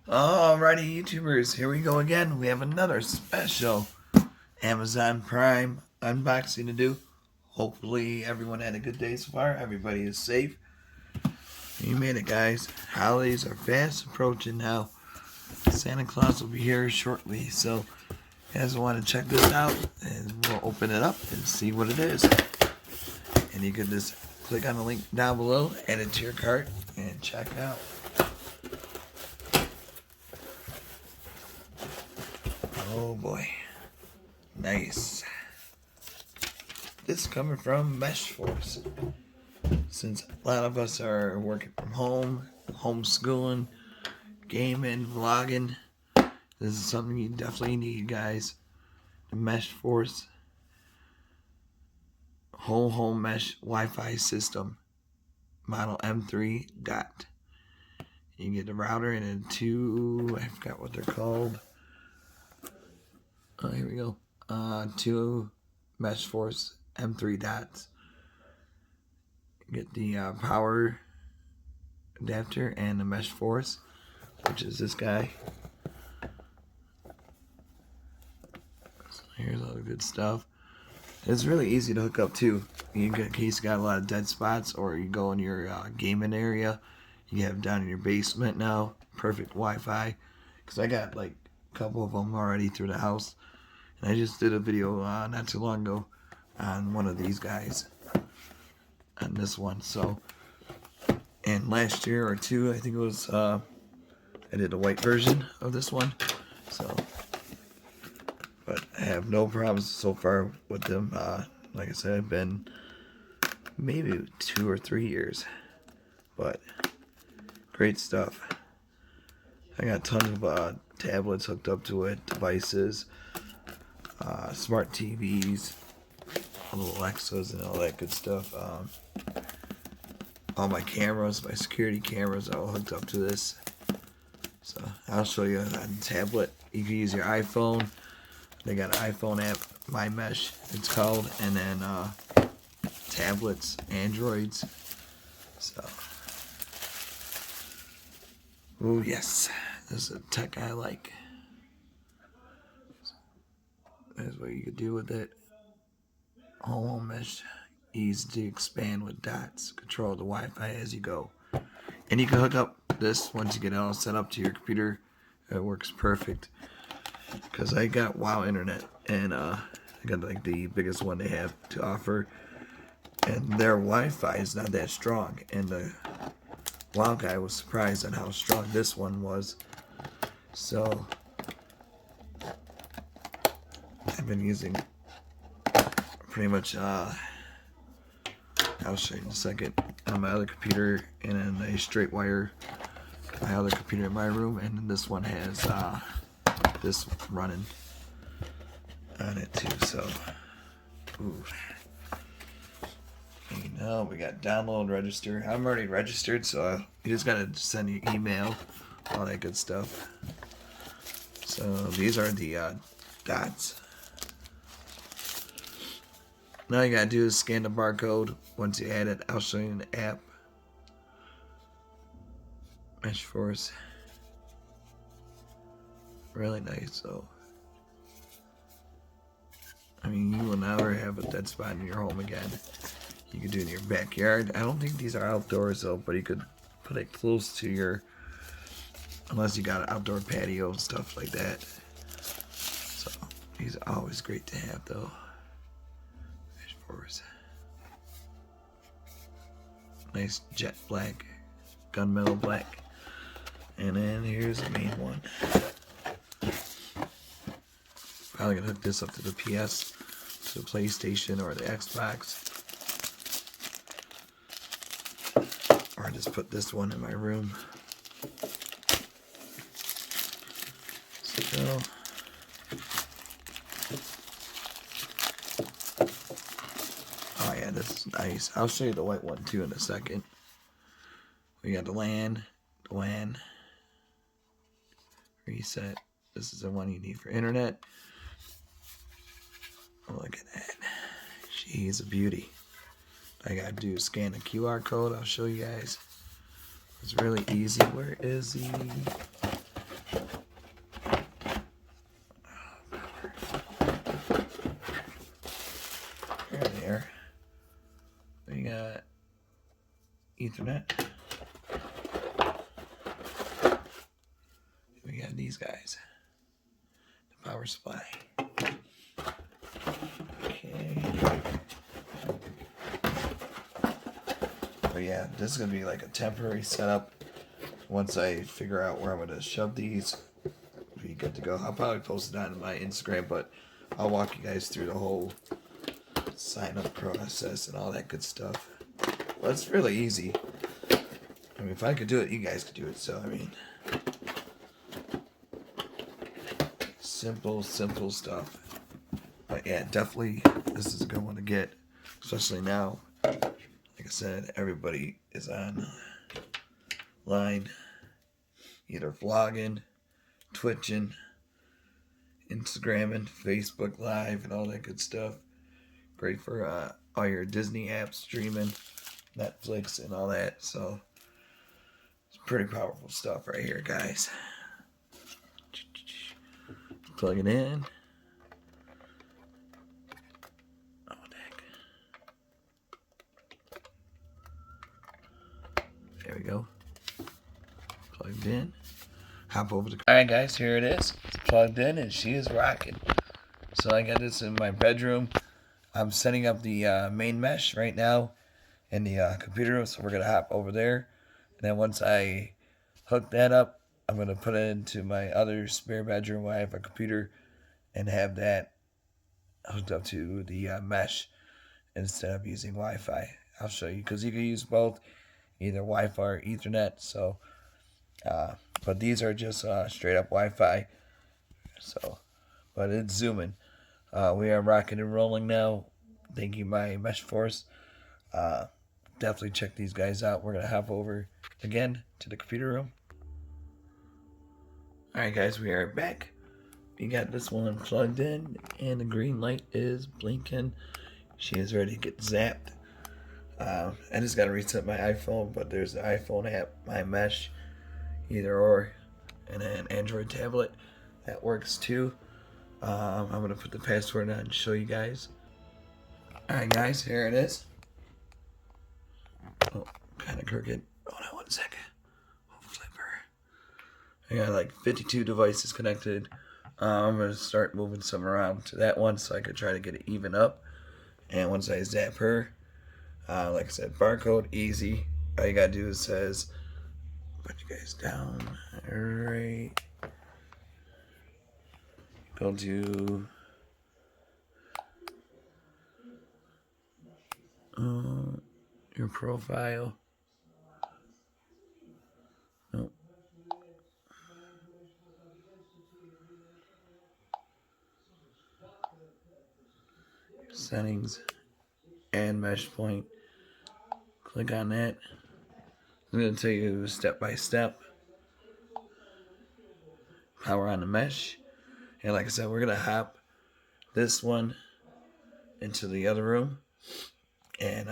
Alrighty, YouTubers, here we go again. We have another special Amazon Prime unboxing to do. Hopefully, everyone had a good day so far. Everybody is safe. You made it, guys. Holidays are fast approaching now. Santa Claus will be here shortly, so you guys want to check this out, and we'll open it up and see what it is. And you can just click on the link down below, add it to your cart, and check it out. Oh boy. Nice. This is coming from MeshForce. Since a lot of us are working from home, homeschooling, gaming, vlogging, this is something you definitely need, guys. The MeshForce whole home mesh Wi-Fi system, model M3 dot. You can get the router and then two, I forgot what they're called. Oh, here we go. Two MeshForce M3 dots. Get the power adapter and the MeshForce, which is this guy. So here's all the good stuff. It's really easy to hook up too. In case you got a lot of dead spots, or you go in your gaming area, you have down in your basement now. Perfect Wi-Fi. Because I got like a couple of them already through the house. And I just did a video not too long ago on one of these guys. On this one. So, and last year or two, I think it was, I did a white version of this one. So, but I have no problems so far with them. Like I said, I've been maybe 2 or 3 years. But great stuff. I got tons of tablets hooked up to it, devices, smart TVs, little Alexas and all that good stuff. All my cameras, my security cameras are all hooked up to this. So I'll show you on the tablet. You can use your iPhone. They got an iPhone app, My Mesh it's called, and then tablets, Androids. So, oh yes, this is a tech I like. That's what you could do with it. Home mesh, easy to expand with dots. Control the Wi-Fi as you go. And you can hook up this once you get it all set up to your computer. It works perfect. Because I got WoW internet, and I got like the biggest one they have to offer. And their Wi-Fi is not that strong. And the WoW guy was surprised at how strong this one was. So I've been using pretty much, I'll show you in a second, on my other computer, and then a straight wire, my other computer in my room, and then this one has this running on it too. So, ooh. You know, we got download, register. I'm already registered, so you just gotta send your email, all that good stuff. So these are the dots. Now you gotta do is scan the barcode. Once you add it, I'll show you in the app. MeshForce. Really nice, so. I mean, you will never have a dead spot in your home again. You could do it in your backyard. I don't think these are outdoors though, but you could put it close to your, unless you got an outdoor patio and stuff like that. So, these are always great to have though. Nice jet black, gunmetal black, and then here's the main one. Probably gonna hook this up to the PS, to the PlayStation, or the Xbox, or just put this one in my room. So. Oh yeah, this is nice. I'll show you the white one too in a second. We got the LAN, reset. This is the one you need for internet. Oh, look at that. She's a beauty. All I gotta do is scan the QR code. I'll show you guys. It's really easy. Where is the Ethernet. We got these guys. The power supply. Okay. But yeah, this is gonna be like a temporary setup. Once I figure out where I'm gonna shove these, be good to go. I'll probably post it on my Instagram, but I'll walk you guys through the whole sign up process and all that good stuff. Well, it's really easy. I mean, if I could do it, you guys could do it. So, I mean, simple stuff. But yeah, definitely, this is a good one to get, especially now. Like I said, everybody is online, either vlogging, twitching, Instagramming, Facebook Live, and all that good stuff. Great for all your Disney apps streaming, Netflix, and all that. So it's pretty powerful stuff right here, guys. Plug it in. Oh, heck. There we go. Plugged in. Hop over to. Alright, guys, here it is. It's plugged in, and she is rocking. So I got this in my bedroom. I'm setting up the main mesh right now in the computer room, so we're going to hop over there. And then once I hook that up, I'm going to put it into my other spare bedroom where I have a computer and have that hooked up to the mesh instead of using Wi-Fi. I'll show you, because you can use both, either Wi-Fi or Ethernet. So, but these are just straight up Wi-Fi. So, but it's zooming. We are rocking and rolling now. Thank you, my MeshForce. Definitely check these guys out. We're going to hop over again to the computer room. Alright, guys, we are back. We got this one plugged in, and the green light is blinking. She is ready to get zapped. I just got to reset my iPhone, but there's the iPhone app, my Mesh, either or, and an Android tablet. That works too. I'm going to put the password on and show you guys. Alright, guys, here it is. Oh, kind of crooked. Hold on 1 second. Oh, flipper. I got like 52 devices connected. I'm going to start moving some around to that one so I could try to get it even up. And once I zap her, like I said, barcode, easy. All you got to do is says, put you guys down, right. Go to your profile. Nope. Settings and mesh point. Click on that. I'm going to tell you step by step. Power on the mesh. And like I said, we're going to hop this one into the other room. And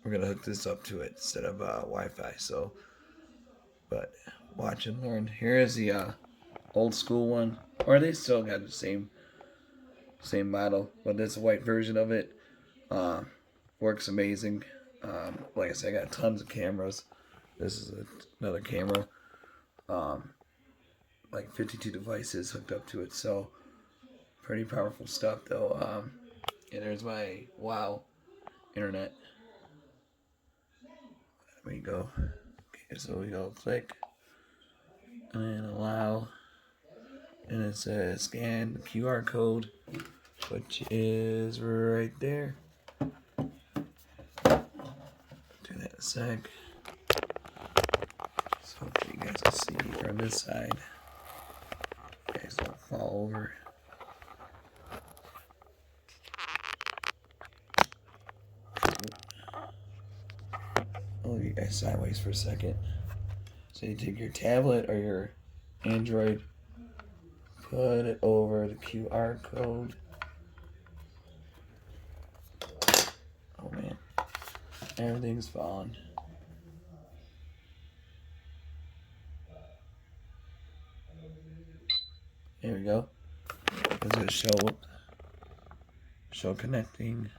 we're going to hook this up to it instead of Wi-Fi. So, but watch and learn. Here is the old school one. Or they still got the same model. But this white version of it works amazing. Like I said, I got tons of cameras. This is another camera. Like 52 devices hooked up to it. So, pretty powerful stuff though. And there's my wow internet. There we go. Okay, so we go click and allow, and it says scan the QR code, which is right there. Do that in a sec. So hopefully you guys can see from this side. You guys don't fall over. I'll you guys sideways for a second. So you take your tablet or your Android, put it over the QR code. Oh man, everything's falling. There we go. It's gonna show connecting.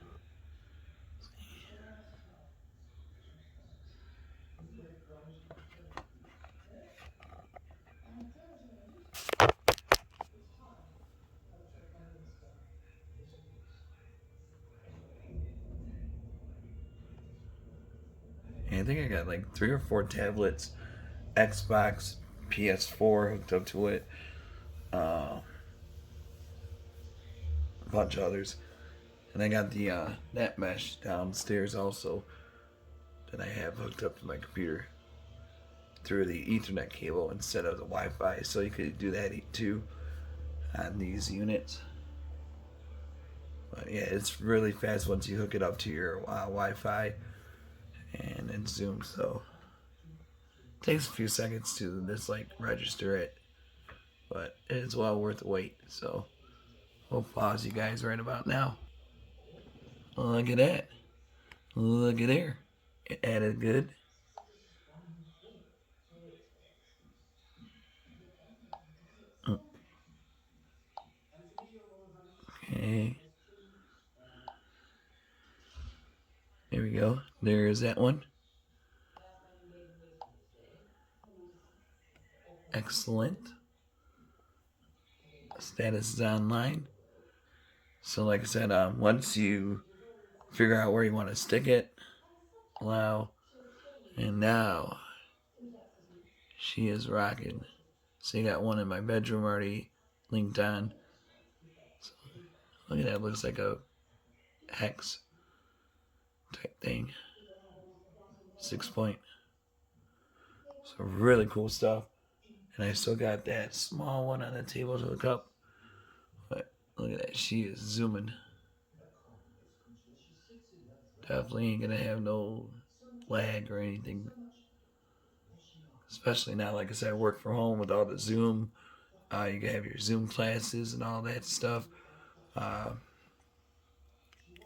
And I think I got like 3 or 4 tablets, Xbox, PS4 hooked up to it, a bunch of others. And I got the net mesh downstairs also that I have hooked up to my computer through the Ethernet cable instead of the Wi-Fi. So you could do that too on these units. But yeah, it's really fast once you hook it up to your Wi-Fi and it zooms. So it takes a few seconds to just like register it, but it's well worth the wait. So we'll pause you guys right about now. Look at that. Look at there. It added good. Okay. There we go. There's that one. Excellent. Status is online. So like I said, once you figure out where you want to stick it, allow, and now she is rocking. So you got one in my bedroom already linked on. So look at that, looks like a hex type thing. 6 point. So really cool stuff. And I still got that small one on the table to hook up. But look at that, she is zooming. Definitely ain't gonna have no lag or anything. Especially now, like I said, I work from home with all the Zoom. You can have your Zoom classes and all that stuff. Uh,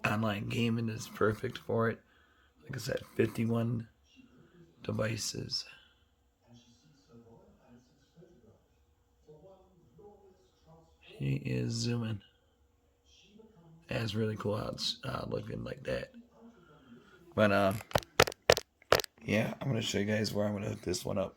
Online gaming is perfect for it. Like I said, 51 devices. She is zooming. That's really cool how it's looking like that. But yeah, I'm gonna show you guys where I'm gonna hook this one up.